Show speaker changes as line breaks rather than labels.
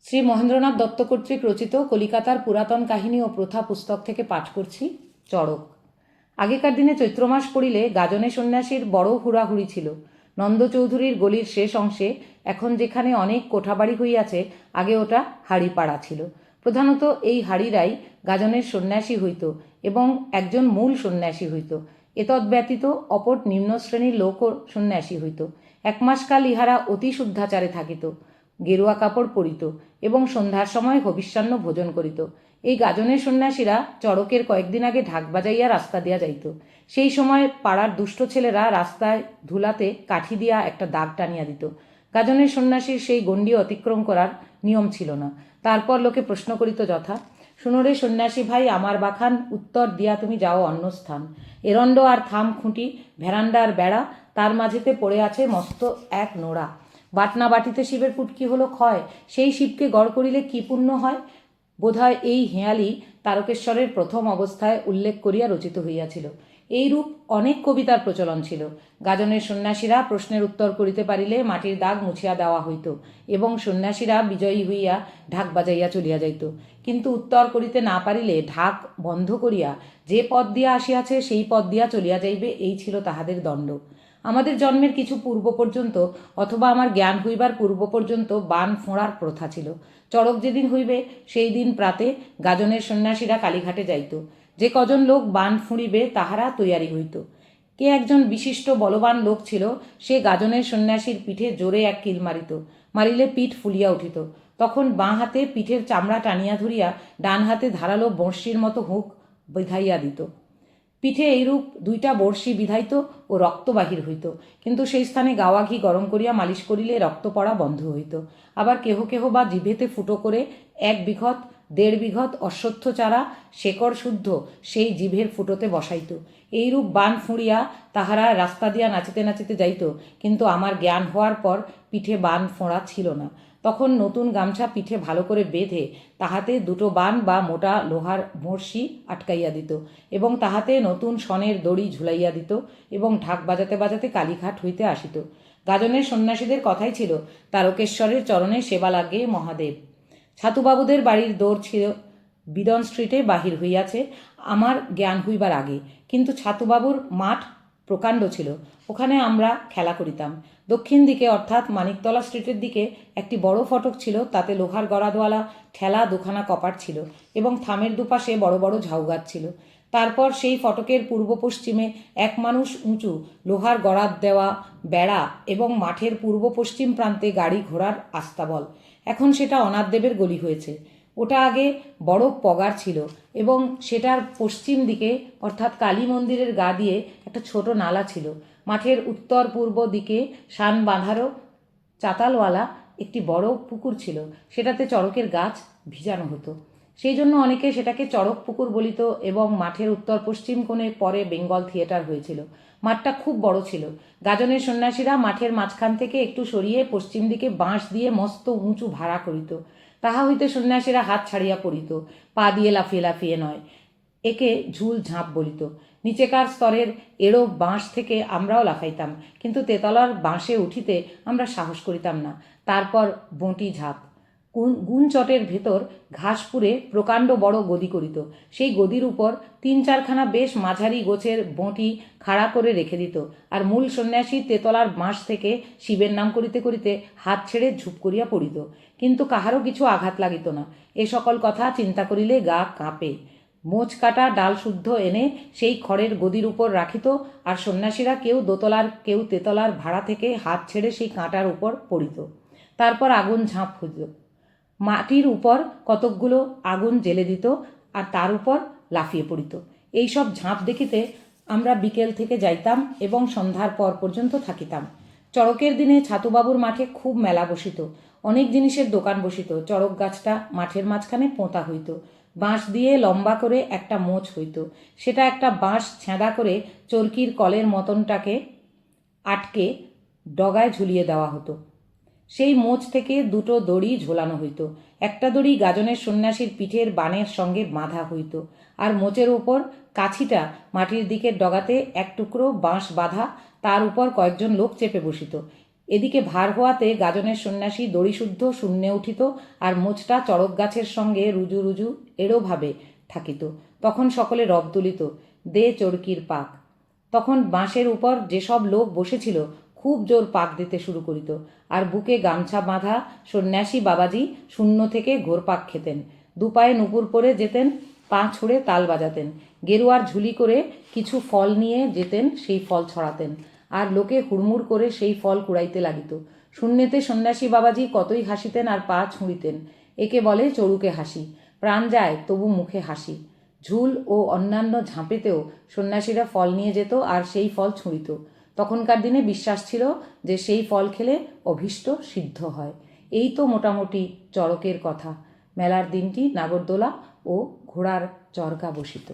শ্রী মহেন্দ্রনাথ দত্ত কর্তৃক রচিত কলিকাতার পুরাতন কাহিনী ও প্রথা পুস্তক থেকে পাঠ করছি। চড়ক। আগেকার দিনে চৈত্র মাস পড়িলে গাজনে সন্ন্যাসীর বড় হুড়াহুড়ি ছিল। নন্দ চৌধুরীর গলির শেষ অংশে এখন যেখানে অনেক কোঠাবাড়ি হইয়াছে, আগে ওটা হাড়িপাড়া ছিল। প্রধানত এই হাড়িরাই গাজনের সন্ন্যাসী হইত এবং একজন মূল সন্ন্যাসী হইত। এতদ্ব্যতীত অপর নিম্ন শ্রেণীর লোকও সন্ন্যাসী হইত। এক মাসকাল ইহারা অতি শুদ্ধাচারে থাকিত, গেরুয়া কাপড় পরিত এবং সন্ধ্যার সময় হবিষ্যান্ন ভোজন করিত। এই গাজনের সন্ন্যাসীরা চড়কের কয়েকদিন আগে ঢাক বাজাইয়া রাস্তা দিয়া যাইত। সেই সময় পাড়ার দুষ্ট ছেলেরা রাস্তায় ধুলাতে কাঠি দিয়া একটা দাগ টানিয়া দিত। গাজনের সন্ন্যাসীর সেই গণ্ডি অতিক্রম করার নিয়ম ছিল না। তারপর লোকে প্রশ্ন করিত যথা, শুনোরে সন্ন্যাসী ভাই, আমার বাখান উত্তর দিয়া তুমি যাও অন্য স্থান। এরণ্ড আর থাম খুঁটি, ভেরান্ডার বেড়া, তার মাঝেতে পড়ে আছে মস্ত এক নোড়া। বাটনা বাটিতে শিবের পুটকি হলো ক্ষয়, সেই শিবকে গড় করিলে কি পুণ্য হয়? বোধহয় এই হেঁয়ালি তারকেশ্বরের প্রথম অবস্থায় উল্লেখ করিয়া রচিত হইয়াছিল। এইরূপ অনেক কবিতার প্রচলন ছিল। গাজনের সন্ন্যাসীরা প্রশ্নের উত্তর করিতে পারিলে মাটির দাগ মুছিয়া দেওয়া হইত এবং সন্ন্যাসীরা বিজয়ী হইয়া ঢাক বাজাইয়া চলিয়া যাইত। কিন্তু উত্তর করিতে না পারিলে ঢাক বন্ধ করিয়া যে পথ দিয়া আসিয়াছে সেই পথ দিয়া চলিয়া যাইবে, এই ছিল তাহাদের দণ্ড। আমাদের জন্মের কিছু পূর্ব পর্যন্ত অথবা আমার জ্ঞান হইবার পূর্ব পর্যন্ত বান ফোঁড়ার প্রথা ছিল। চড়ক যেদিন হইবে সেই দিন প্রাতে গাজনের সন্ন্যাসীরা কালীঘাটে যাইত। যে কজন লোক বান ফুঁড়িবে তাহারা তৈয়ারি হইত। কে একজন বিশিষ্ট বলবান লোক ছিল, সে গাজনের সন্ন্যাসীর পিঠে জোরে এক কিল মারিত। মারিলে পিঠ ফুলিয়া উঠিত। তখন বাঁ হাতে পিঠের চামড়া টানিয়া ধরিয়া ডান হাতে ধারালো বঁড়শির মতো হুক বিধাইয়া দিত। পিঠে এইরূপ দুইটা বড়শি বিধাইত ও রক্ত বাহির হইত। কিন্তু সেই স্থানে গাওয়া ঘি গরম করিয়া মালিশ করিলে রক্ত পড়া বন্ধ হইত। আবার কেহ কেহ বা জিভেতে ফুটো করে 1 বিঘত 1.5 বিঘত অশ্বত্থ চারা শেকড় শুদ্ধ সেই জিভের ফুটোতে বসাইত। এইরূপ বান ফুঁড়িয়া তাহারা রাস্তা দিয়া নাচিতে নাচিতে যাইত। কিন্তু আমার জ্ঞান হওয়ার পর পিঠে বান ফোঁড়া ছিল না। তখন নতুন গামছা পিঠে ভালো করে বেঁধে তাহাতে দুটো বান বা মোটা লোহার বড়শি আটকাইয়া দিত এবং তাহাতে নতুন সনের দড়ি ঝুলাইয়া দিত এবং ঢাক বাজাতে বাজাতে কালীঘাট হইতে আসিত। গাজনের সন্ন্যাসীদের কথাই ছিল, তারকেশ্বরের চরণে সেবা লাগে মহাদেব। ছাতুবাবুদের বাড়ির দৌড় ছিল বিডন স্ট্রিটে বাহির হইয়াছে আমার জ্ঞান হইবার আগে। কিন্তু ছাতুবাবুর মাঠ প্রকাণ্ড ছিল, ওখানে আমরা খেলা করিতাম। দক্ষিণ দিকে অর্থাৎ মানিকতলা স্ট্রিটের দিকে একটি বড় ফটক ছিল, তাতে লোহার গড়াদওয়ালা ঠেলা দুখানা কপাট ছিল এবং থামের দুপাশে বড় বড় ঝাউ গাছ ছিল। তারপর সেই ফটকের পূর্ব পশ্চিমে 1 মানুষ উঁচু লোহার গড়াত দেওয়া বেড়া এবং মাঠের পূর্ব পশ্চিম প্রান্তে গাড়ি ঘোড়ার আস্তাবল। এখন সেটা অনাথদেবের গলি হয়েছে। ওটা আগে বড় পগার ছিল এবং সেটার পশ্চিম দিকে অর্থাৎ কালী মন্দিরের গা দিয়ে একটা ছোট নালা ছিল। মাঠের উত্তর পূর্ব দিকে শান বাঁধারও চাতালওয়ালা একটি বড় পুকুর ছিল, সেটাতে চড়কের গাছ ভিজানো হতো। সেই জন্য অনেকে সেটাকে চড়ক পুকুর বলিত এবং মাঠের উত্তর পশ্চিম কোণে পরে বেঙ্গল থিয়েটার হয়েছিল। মাঠটা খুব বড় ছিল। গাজনের সন্ন্যাসীরা মাঠের মাঝখান থেকে একটু সরিয়ে পশ্চিম দিকে বাঁশ দিয়ে মস্ত উঁচু ভাড়া করিত। তাহা হইতে সন্ন্যাসীরা হাত ছাড়িয়া পড়িত, পা দিয়ে লাফিয়ে লাফিয়ে নয়। একে ঝুল ঝাঁপ বলিত। নিচেকার স্তরের এড়ো বাঁশ থেকে আমরাও লাফাইতাম, কিন্তু তেতলার বাঁশে উঠিতে আমরা সাহস করিতাম না। তারপর বঁটি ঝাঁপ। গুণ চটের ভেতর ঘাস পুড়ে প্রকাণ্ড বড় গদি করিত। সেই গদির উপর 3-4খানা বেশ মাঝারি গোছের বঁটি খাড়া করে রেখে দিত, আর মূল সন্ন্যাসী তেতলার বাঁশ থেকে শিবের নাম করিতে করিতে হাত ছেড়ে ঝুপ করিয়া পড়িত। কিন্তু কাহারও কিছু আঘাত লাগিত না। এ সকল কথা চিন্তা করিলে গা কাঁপে। মোচ কাটা ডাল শুদ্ধ এনে সেই খড়ের গদির উপর রাখিত, আর সন্ন্যাসীরা কেউ দোতলার কেউ তেতলার ভাড়া থেকে হাত ছেড়ে সেই কাঁটার উপর পড়িত। তারপর আগুন ঝাঁপ হইত। মাটির উপর কতকগুলো আগুন জ্বেলে দিত আর তার উপর লাফিয়ে পড়িত। এইসব ঝাঁপ দেখিতে আমরা বিকেল থেকে যাইতাম এবং সন্ধ্যার পর পর্যন্ত থাকিতাম। চড়কের দিনে ছাতুবাবুর মাঠে খুব মেলা বসিত, অনেক জিনিসের দোকান বসিত। চড়ক গাছটা মাঠের মাঝখানে পোঁতা হইত। বাঁশ দিয়ে লম্বা করে একটা মোচ হইত, সেটা একটা বাঁশ ছেঁদা করে চরকির কলের মতনটাকে আটকে ডগায় ঝুলিয়ে দেওয়া হতো। সেই মোচ থেকে দুটো দড়ি ঝোলানো হইত। একটা দড়ি গাজনের সন্ন্যাসীর পিঠের বানের সঙ্গে বাঁধা হইত, আর মোচের উপর কাছিটা মাটির দিকের ডগাতে এক টুকরো বাঁশ বাঁধা, তার উপর কয়েকজন লোক চেপে বসিত। এদিকে ভার হওয়াতে গাজনের সন্ন্যাসী দড়িশুদ্ধ শূন্যে উঠিত, আর মোচটা চড়ক গাছের সঙ্গে রুজু রুজু এড়োভাবে থাকিত। তখন সকলে রব তুলিত, দে চড়কির পাক। তখন বাঁশের উপর যেসব লোক বসেছিল খুব জোর পাক দিতে শুরু করিত, আর বুকে গামছা বাঁধা সন্ন্যাসী বাবাজি শূন্য থেকে ঘোরপাক খেতেন। দুপায়ে নুপুর পরে যেতেন, পা ছুঁড়ে তাল বাজাতেন, গেরুয়ার ঝুলি করে কিছু ফল নিয়ে যেতেন, সেই ফল ছড়াতেন, আর লোকে হুড়মুড় করে সেই ফল কুড়াইতে লাগিত। শূন্যেতে সন্ন্যাসী বাবাজি কতই হাসিতেন আর পা ছুঁড়িতেন। একে বলে চড়ুকে হাসি। প্রাণ যায় তবু মুখে হাসি। ঝুল ও অন্যান্য ঝাঁপেতেও সন্ন্যাসীরা ফল নিয়ে যেত আর সেই ফল ছুঁড়িত। তখনকার দিনে বিশ্বাস ছিল যে সেই ফল খেলে অভীষ্ট সিদ্ধ হয়। এই তো মোটামুটি চড়কের কথা। মেলার দিনটি নাগরদোলা ও ঘোড়ার চরকা বসিত।